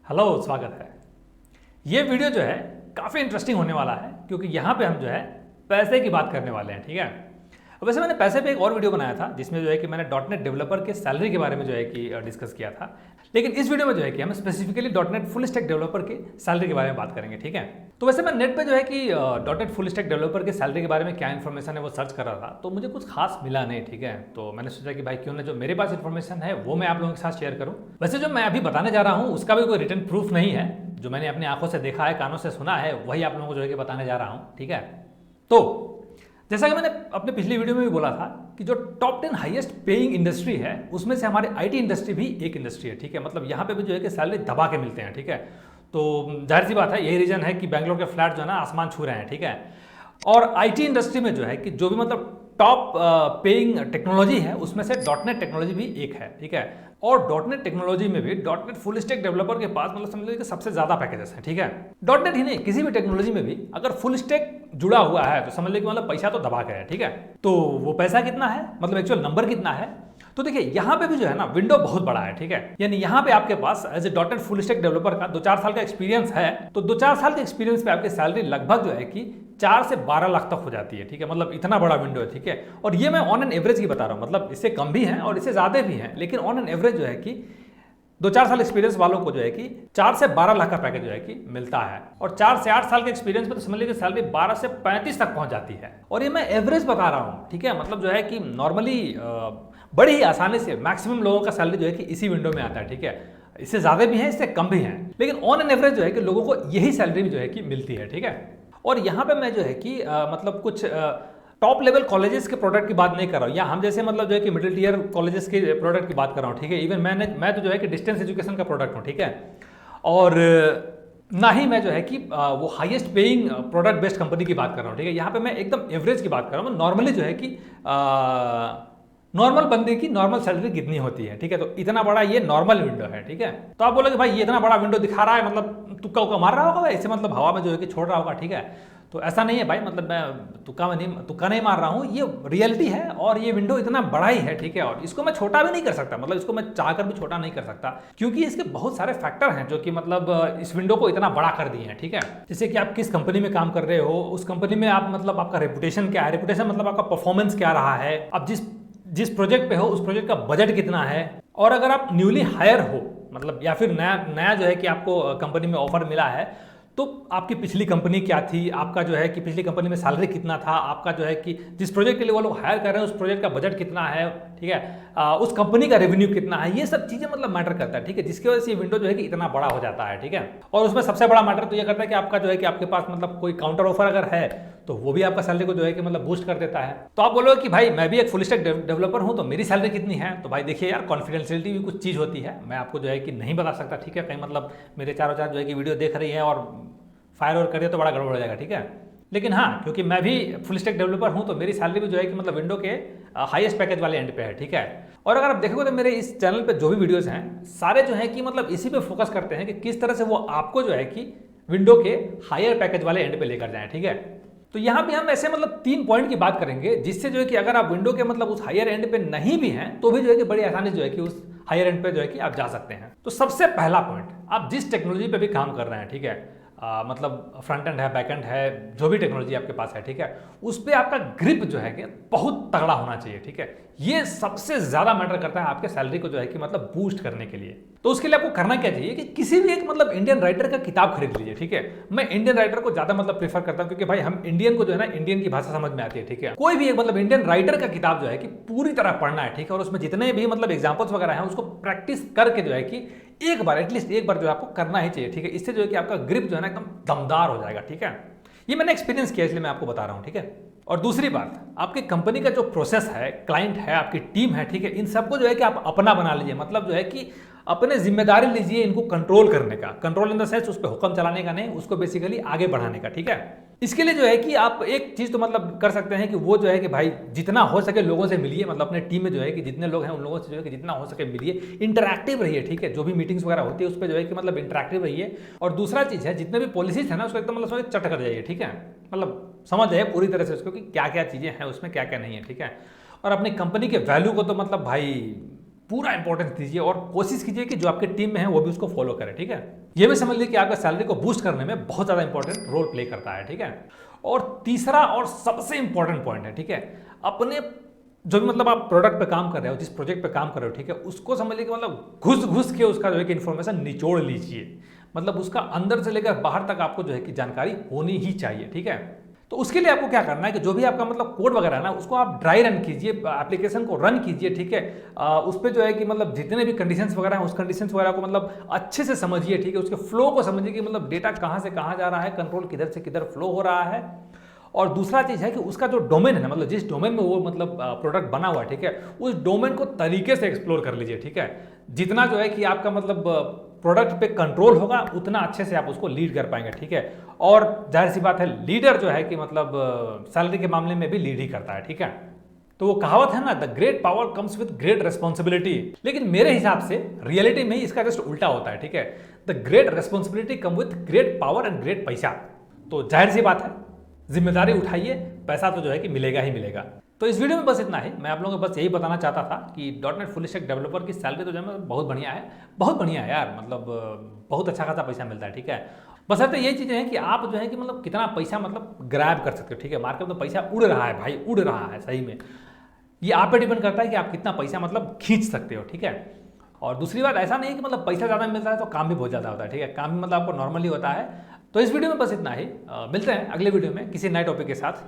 Hello, स्वागत है। ये वीडियो जो है काफ़ी इंटरेस्टिंग होने वाला है क्योंकि यहाँ पे हम जो है पैसे की बात करने वाले हैं। ठीक है। वैसे मैंने पैसे पे एक और वीडियो बनाया था जिसमें जो है कि मैंने .NET डेवलपर के सैलरी के बारे में जो है कि डिस्कस किया था, लेकिन इस वीडियो में जो है कि हम specifically .NET full stack developer के सैलरी के बारे में बात करेंगे। ठीक है। तो वैसे मैं नेट पे जो है कि .NET फुल स्टैक डेवलपर के सैलरी के बारे में क्या इन्फॉर्मेशन है वो सर्च कर रहा था, तो मुझे कुछ खास मिला नहीं। ठीक है। तो मैंने सोचा कि भाई क्यों ना जो मेरे पास इन्फॉर्मेशन है वो मैं आप लोगों के साथ शेयर करूं। वैसे जो मैं अभी बताने जा रहा हूं उसका भी कोई रिटन प्रूफ नहीं है, जो मैंने अपनी आंखों से देखा है, कानों से सुना है, वही आप लोगों को जो है कि बताने जा रहा हूँ। ठीक है। तो जैसा कि मैंने अपने पिछली वीडियो में भी बोला था कि जो टॉप 10 हाईएस्ट पेइंग इंडस्ट्री है उसमें से हमारे आईटी इंडस्ट्री भी एक इंडस्ट्री है। ठीक है। मतलब यहाँ पे भी जो है कि सैलरी दबा के मिलते हैं। ठीक है। तो जाहिर सी बात है, यही रीजन है कि बैंगलोर के फ्लैट जो है ना आसमान छू रहे हैं। ठीक है। और आईटी इंडस्ट्री में जो है कि जो भी मतलब टॉप पेइंग टेक्नोलॉजी है उसमें से .NET टेक्नोलॉजी भी एक है। ठीक है। और .NET टेक्नोलॉजी में भी .NET फुल स्टैक डेवलपर के पास मतलब समझ लीजिए कि सबसे ज्यादा पैकेजेस हैं। ठीक है। .NET ही नहीं, किसी भी टेक्नोलॉजी में भी अगर फुल स्टैक जुड़ा हुआ है तो समझ लीजिए कि मतलब पैसा तो दबा के है। ठीक है। तो वो पैसा कितना है, मतलब एक्चुअल नंबर कितना है, तो देखिए यहाँ पे भी जो है ना विंडो बहुत बड़ा है। ठीक है। यानी यहाँ पे आपके पास as a .NET full stack developer का 2-4 साल का एक्सपीरियंस है, तो 2-4 साल के एक्सपीरियंस पे आपकी सैलरी लगभग जो है कि 4 से 12 लाख तक हो जाती है। ठीक है। मतलब इतना बड़ा विंडो है। ठीक है। और ये मैं ऑन एन एवरेज की बता रहा हूँ, मतलब इससे कम भी है और इससे ज्यादा भी है, लेकिन ऑन एन एवरेज जो है कि 2-4 साल एक्सपीरियंस वालों को जो है कि 4 से 12 लाख का पैकेज जो है कि मिलता है। और 4 से 8 साल के एक्सपीरियंस में तो समझ लीजिए सैलरी 12 से 35 तक पहुंच जाती है। और ये मैं एवरेज बता रहा हूँ। ठीक है। मतलब जो है कि नॉर्मली बड़ी ही आसानी से मैक्सिमम लोगों का सैलरी जो है कि इसी विंडो में आता है। ठीक है। इससे ज्यादा भी है, इससे कम भी है, लेकिन ऑन एन एवरेज जो है कि लोगों को यही सैलरी जो है कि मिलती है। ठीक है। और यहाँ पे मैं जो है कि मतलब कुछ टॉप लेवल कॉलेजेस के प्रोडक्ट की बात नहीं कर रहा हूँ, या हम जैसे मतलब जो है कि मिडिल टीयर कॉलेजेस के प्रोडक्ट की बात कर रहा हूँ। ठीक है। इवन मैं तो जो है कि डिस्टेंस एजुकेशन का प्रोडक्ट हूँ। ठीक है। और ना ही मैं जो है कि वो highest paying product based company की बात कर रहा हूँ। ठीक है। यहाँ पे मैं एकदम एवरेज की बात कर रहा हूँ। नॉर्मली जो है कि नॉर्मल बंदे की नॉर्मल सैलरी कितनी होती है। ठीक है। तो इतना बड़ा ये नॉर्मल विंडो है। ठीक है। तो आप बोलोगे भाई ये इतना बड़ा विंडो दिखा रहा है, मतलब तुक्का उक्का मार रहा होगा इसे, मतलब हवा में जो है कि छोड़ रहा होगा। ठीक है। तो ऐसा नहीं है भाई, मतलब मैं तुक्का नहीं मार रहा हूँ, ये रियलिटी है। और ये विंडो इतना बड़ा ही है। ठीक है। और इसको मैं छोटा भी नहीं कर सकता, मतलब इसको मैं चाहकर भी छोटा नहीं कर सकता, क्योंकि इसके बहुत सारे फैक्टर हैं जो कि मतलब इस विंडो को इतना बड़ा कर दिए हैं। ठीक है। जैसे कि आप किस कंपनी में काम कर रहे हो, उस कंपनी में आप मतलब आपका रेपुटेशन क्या है, रेपुटेशन मतलब आपका परफॉर्मेंस क्या रहा है, अब जिस प्रोजेक्ट पे हो उस प्रोजेक्ट का बजट कितना है, और अगर आप न्यूली हायर हो मतलब या फिर नया जो है कि आपको कंपनी में ऑफर मिला है, तो आपकी पिछली कंपनी क्या थी, आपका जो है कि पिछली कंपनी में सैलरी कितना था, आपका जो है कि जिस प्रोजेक्ट के लिए वो लोग हायर कर रहे हैं उस प्रोजेक्ट का बजट कितना है। ठीक है। उस कंपनी का रेवेन्यू कितना है, ये सब चीजें मतलब मैटर करता है। ठीक है। जिसकी वजह से ये विंडो जो है कि इतना बड़ा हो जाता है। ठीक है। और उसमें सबसे बड़ा मैटर तो ये करता है कि आपका जो है कि आपके पास मतलब कोई काउंटर ऑफर अगर है तो वो भी आपका सैलरी को जो है कि मतलब बूस्ट कर देता है। तो आप बोलोगे कि भाई मैं भी एक फुल स्टैक डेवलपर हूं तो मेरी सैलरी कितनी है, तो भाई देखिए यार, कॉन्फिडेंशियलिटी भी कुछ चीज होती है, मैं आपको जो है कि नहीं बता सकता। ठीक है। कहीं मतलब मेरे चारों चार जो है कि वीडियो देख रही है और फायर और करे तो बड़ा गड़बड़ हो जाएगा। ठीक है। लेकिन हाँ, क्योंकि मैं भी फुल स्टैक डेवलपर हूं तो मेरी सैलरी भी जो है कि मतलब विंडो के हाईएस्ट पैकेज वाले एंड पे है। ठीक है। और अगर आप देखोगे तो मेरे इस चैनल पे जो भी वीडियोस हैं सारे जो है कि मतलब इसी पे फोकस करते हैं कि किस तरह से वो आपको जो है कि विंडो के हायर पैकेज वाले एंड पे लेकर जाएं। ठीक है। तो यहाँ पे हम ऐसे मतलब 3 पॉइंट की बात करेंगे जिससे जो है कि अगर आप विंडो के मतलब उस हायर एंड पे नहीं भी हैं तो भी जो है कि बड़ी आसानी जो है कि उस हायर एंड पे जो है कि आप जा सकते हैं। तो सबसे पहला पॉइंट, आप जिस टेक्नोलॉजी पे भी काम कर रहे हैं, ठीक है, मतलब फ्रंट एंड है, बैक एंड है, जो भी टेक्नोलॉजी आपके पास है, ठीक है, उस पर आपका ग्रिप जो है कि बहुत तगड़ा होना चाहिए। ठीक है। ये सबसे ज्यादा मैटर करता है आपके सैलरी को जो है कि मतलब बूस्ट करने के लिए। तो उसके लिए आपको करना क्या चाहिए कि किसी भी एक मतलब इंडियन राइटर का किताब खरीद लीजिए। ठीक है। मैं इंडियन राइटर को ज्यादा मतलब प्रेफर करता हूं क्योंकि भाई हम इंडियन को जो है ना इंडियन की भाषा समझ में आती है। ठीक है। कोई भी एक मतलब इंडियन राइटर का किताब जो है कि पूरी तरह पढ़ना है। ठीक है। और उसमें जितने भी मतलब एग्जाम्पल्स वगैरह हैं उसको प्रैक्टिस करके जो है कि एक बार एटलीस्ट एक बार जो है आपको करना ही चाहिए। ठीक है। इससे जो है कि आपका ग्रिप जो है ना एकदम दमदार हो जाएगा। ठीक है। ये मैंने एक्सपीरियंस किया इसलिए मैं आपको बता रहा हूं। ठीक है। और दूसरी बात, आपकी कंपनी का जो प्रोसेस है, क्लाइंट है, आपकी टीम है, ठीक है, इन सबको जो है कि आप अपना बना लीजिए। मतलब जो है कि अपने जिम्मेदारी लीजिए इनको कंट्रोल करने का, कंट्रोल इन द सेंस उस पर हुक्म चलाने का नहीं, उसको बेसिकली आगे बढ़ाने का। ठीक है। इसके लिए जो है कि आप एक चीज तो मतलब कर सकते हैं कि वो जो है कि भाई जितना हो सके लोगों से मिलिए, मतलब अपने टीम में जो है कि जितने लोग हैं उन लोगों से जो है कि जितना हो सके मिलिए, इंटरैक्टिव रहिए। ठीक है। जो भी मीटिंग्स वगैरह होती है उस पर जो है कि मतलब इंटरैक्टिव रहिए। और दूसरा चीज है, जितने भी पॉलिसीज है ना उसको एकदम मतलब चट कर जाइए। ठीक है। मतलब समझ जाइए पूरी तरह से उसको कि क्या क्या चीजें हैं उसमें, क्या क्या नहीं है। ठीक है। और अपनी कंपनी के वैल्यू को तो मतलब भाई पूरा इंपॉर्टेंस दीजिए और कोशिश कीजिए कि जो आपके टीम में है वो भी उसको फॉलो करे, ठीक है। ये भी समझ लीजिए कि आपका सैलरी को बूस्ट करने में बहुत ज़्यादा इंपॉर्टेंट रोल प्ले करता है, ठीक है। और तीसरा और सबसे इंपॉर्टेंट पॉइंट है, ठीक है, अपने जो भी मतलब आप प्रोडक्ट पे काम कर रहे हो, जिस प्रोजेक्ट पे काम कर रहे हो, ठीक है, उसको समझ लीजिए कि मतलब घुस घुस के उसका जो है कि इन्फॉर्मेशन निचोड़ लीजिए। मतलब उसका अंदर से लेकर बाहर तक आपको जो है कि जानकारी होनी ही चाहिए, ठीक है। तो उसके लिए आपको क्या करना है कि जो भी आपका मतलब कोड वगैरह है ना, उसको आप ड्राई रन कीजिए, एप्लीकेशन को रन कीजिए, ठीक है। उस पर जो है कि मतलब जितने भी कंडीशंस वगैरह हैं, उस कंडीशंस वगैरह को मतलब अच्छे से समझिए, ठीक है। उसके फ्लो को समझिए कि मतलब डेटा कहाँ से कहाँ जा रहा है, कंट्रोल किधर से किधर फ्लो हो रहा है। और दूसरा चीज़ है कि उसका जो डोमेन है ना, मतलब जिस डोमेन में वो मतलब प्रोडक्ट बना हुआ है, ठीक है, उस डोमेन को तरीके से एक्सप्लोर कर लीजिए, ठीक है। जितना जो है कि आपका मतलब प्रोडक्ट पे कंट्रोल होगा, उतना अच्छे से आप उसको लीड कर पाएंगे, ठीक है। और जाहिर सी बात है, लीडर जो है कि मतलब सैलरी के मामले में भी लीड ही करता है, ठीक है। तो वो कहावत है ना, the great power comes with great responsibility. लेकिन मेरे हिसाब से रियलिटी में ही इसका जस्ट उल्टा होता है, ठीक है। The great responsibility come with great power and great पैसा। तो जाहिर सी बात है, जिम्मेदारी उठाइए, पैसा तो जो है कि मिलेगा ही मिलेगा। तो इस वीडियो में बस इतना ही। मैं आप लोगों को बस यही बताना चाहता था कि .NET फुल स्टैक डेवलपर की सैलरी तो जो है बहुत बढ़िया है, बहुत बढ़िया है यार। मतलब बहुत अच्छा खासा पैसा मिलता है, ठीक है। बस तो यही चीज़ें हैं कि आप जो है कि मतलब कितना पैसा मतलब ग्रैब कर सकते हो, ठीक है। मार्केट में पैसा उड़ रहा है भाई, उड़ रहा है सही में। ये आप पे डिपेंड करता है कि आप कितना पैसा मतलब खींच सकते हो, ठीक है। और दूसरी बात, ऐसा नहीं है कि मतलब पैसा ज़्यादा मिलता है तो काम भी बहुत ज़्यादा होता है, ठीक है। काम भी मतलब आपको नॉर्मली होता है। तो इस वीडियो में बस इतना ही। मिलते हैं अगले वीडियो में किसी नए टॉपिक के साथ।